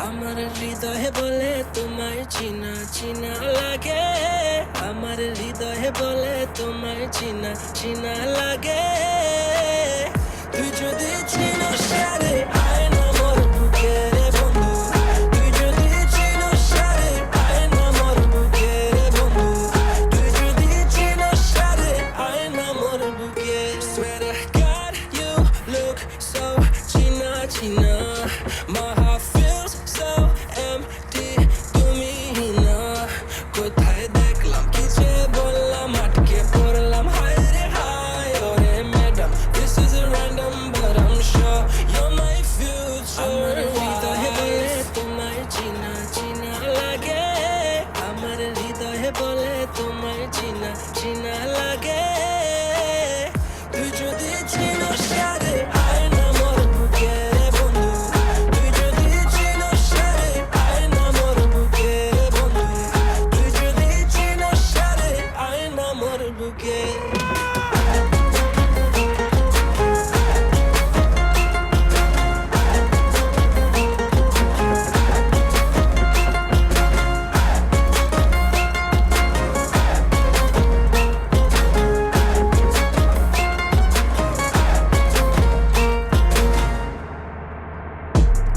আমার হৃদয়ে বলে তোমায় চিনা চিনা লাগে, আমার হৃদয়ে বলে তোমায় চিনা চিনা লাগে। তুই যদি চিনস সারে আয় না মোর বুকে রে বন্ধু, তুই যদি চিনস সারে আয় না মোর বুকে রে বন্ধু, তুই যদি চিনস সারে আয় না মোর বুকে। Swear to God you look so china china, my heart feels so empty তুমি না। কোথায় দেখলাম কি যে বললাম, আটকে পড়লাম হায় রে হায়। ওরে madam this is a random but I'm sure you're my future. আমার হৃদয়ে বলে তোমায় চিনা চিনা লাগে, আমার হৃদয়ে বলে তোমায় চিনা চিনা লাগে। তুই যদি চিনস সারে আয় না মোর বুকে রে বন্ধু, তুই যদি চিনস সারে আয় না মোর বুকে রে বন্ধু, তুই যদি চিনস সারে আয় না মোর বুকে।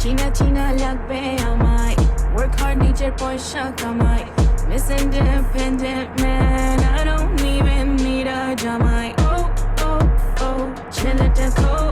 চিনা চিনা লাগবে আমায়, work hard নিজের পয়সা কামাই, Miss Independent man, I don't even need a জামাই। Oh oh oh ছেলেটা cold